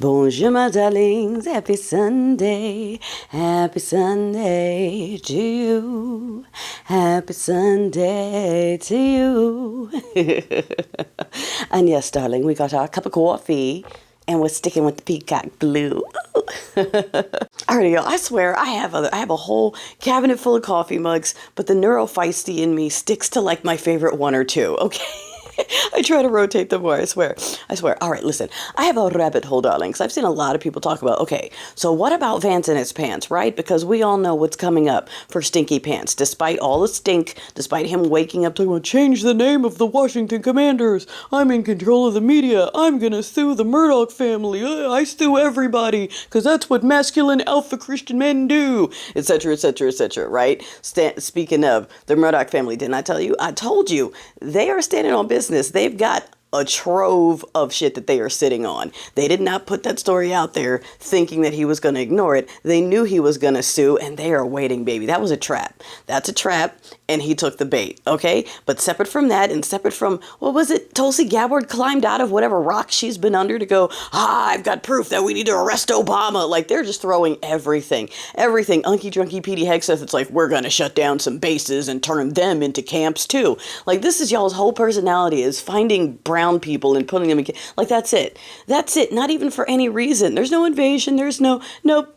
Bonjour, my darlings. Happy Sunday. Happy Sunday to you. Happy Sunday to you. And yes, darling, we got our cup of coffee and we're sticking with the peacock blue. Alrighty, y'all. I swear I have a whole cabinet full of coffee mugs, but the neurofeisty in me sticks to like my favorite one or two, okay? I try to rotate them more, I swear. All right, listen, I have a rabbit hole, darlings. I've seen a lot of people talk about, okay, so what about Vance and his pants, right? Because we all know what's coming up for Stinky Pants. Despite all the stink, despite him waking up talking about, change the name of the Washington Commanders. I'm in control of the media. I'm going to sue the Murdoch family. I sue everybody because that's what masculine alpha Christian men do, etc., etc., etc., right? Speaking of the Murdoch family, didn't I tell you? I told you, they are standing on business. They've got a trove of shit that they are sitting on. They did not put that story out there thinking that he was going to ignore it. They knew he was going to sue, and they are waiting, baby. That was a trap. That's a trap, and he took the bait, okay? But separate from that, and separate from, what was it? Tulsi Gabbard climbed out of whatever rock she's been under to go, I've got proof that we need to arrest Obama. Like, they're just throwing everything. Unky Drunky Petey Hegseth, it's like, we're going to shut down some bases and turn them into camps, too. Like, this is y'all's whole personality, is finding brown people and putting them in, like, that's it. Not even for any reason. There's no invasion. There's no,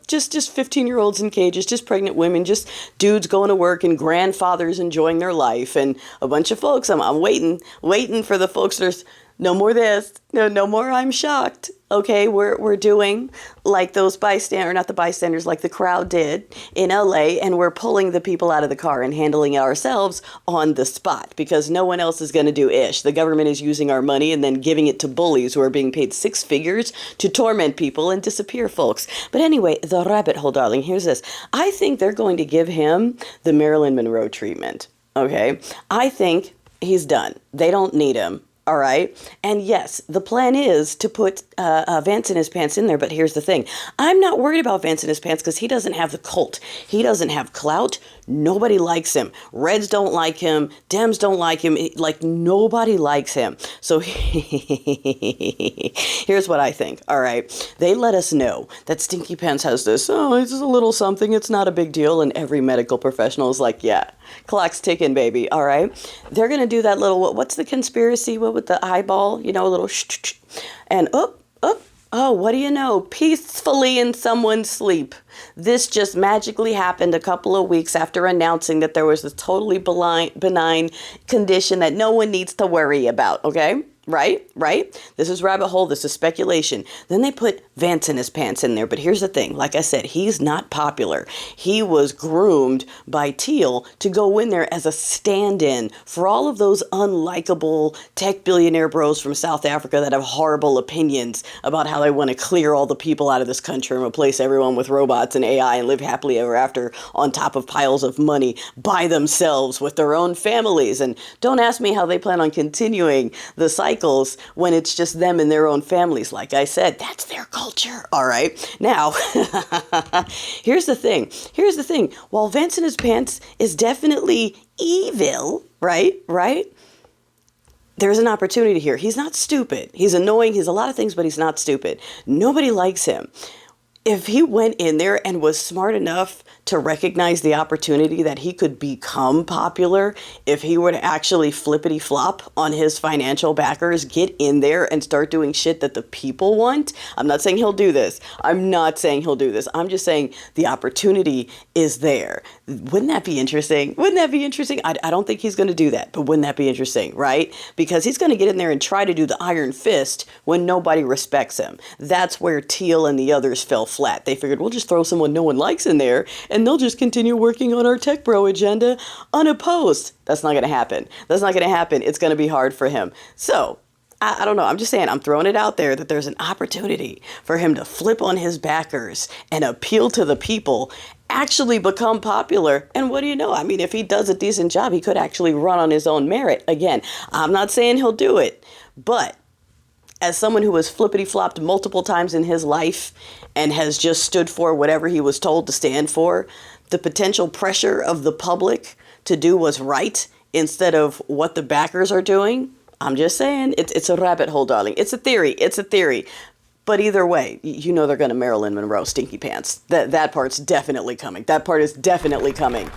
just 15-year-olds in cages, just pregnant women, just dudes going to work and grandfathers enjoying their life, and a bunch of folks. I'm waiting for the folks. There's no more this, no more I'm shocked. Okay, we're doing like those bystanders, like the crowd did in LA, and we're pulling the people out of the car and handling it ourselves on the spot because no one else is going to do ish. The government is using our money and then giving it to bullies who are being paid six figures to torment people and disappear folks. But anyway, the rabbit hole, darling, here's this. I think they're going to give him the Marilyn Monroe treatment. Okay, I think he's done. They don't need him. All right. And yes, the plan is to put Vance in his pants in there. But here's the thing. I'm not worried about Vance in his pants because he doesn't have the cult. He doesn't have clout. Nobody likes him. Reds don't like him. Dems don't like him. Like, nobody likes him. So here's what I think. All right. They let us know that Stinky Pants has this. Oh, it's just a little something. It's not a big deal. And every medical professional is like, yeah, clock's ticking, baby. All right. They're going to do that little, what's the conspiracy? What with the eyeball, a little shh, and oh, what do you know? Peacefully in someone's sleep. This just magically happened a couple of weeks after announcing that there was this totally benign condition that no one needs to worry about, okay? Right? This is rabbit hole. This is speculation. Then they put Vance in his pants in there. But here's the thing. Like I said, he's not popular. He was groomed by Teal to go in there as a stand-in for all of those unlikable tech billionaire bros from South Africa that have horrible opinions about how they want to clear all the people out of this country and replace everyone with robots and AI and live happily ever after on top of piles of money by themselves with their own families. And don't ask me how they plan on continuing the cycle when it's just them and their own families. Like I said, that's their culture. All right. Now, here's the thing. While Vance in his pants is definitely evil, right? There's an opportunity here. He's not stupid. He's annoying. He's a lot of things, but he's not stupid. Nobody likes him. If he went in there and was smart enough to recognize the opportunity that he could become popular, if he were to actually flippity flop on his financial backers, get in there and start doing shit that the people want. I'm not saying he'll do this. I'm just saying the opportunity is there. Wouldn't that be interesting? I don't think he's going to do that, but wouldn't that be interesting, right? Because he's going to get in there and try to do the iron fist when nobody respects him. That's where Teal and the others fell flat. They figured, we'll just throw someone no one likes in there and they'll just continue working on our tech bro agenda unopposed. That's not going to happen. It's going to be hard for him. So I don't know. I'm just saying, I'm throwing it out there that there's an opportunity for him to flip on his backers and appeal to the people, actually become popular. And what do you know? I mean, if he does a decent job, he could actually run on his own merit. Again, I'm not saying he'll do it, but as someone who has flippity-flopped multiple times in his life and has just stood for whatever he was told to stand for, the potential pressure of the public to do what's right instead of what the backers are doing, I'm just saying, it's a rabbit hole, darling. It's a theory. But either way, you know they're going to Marilyn Monroe Stinky Pants. That part's definitely coming. That part is definitely coming.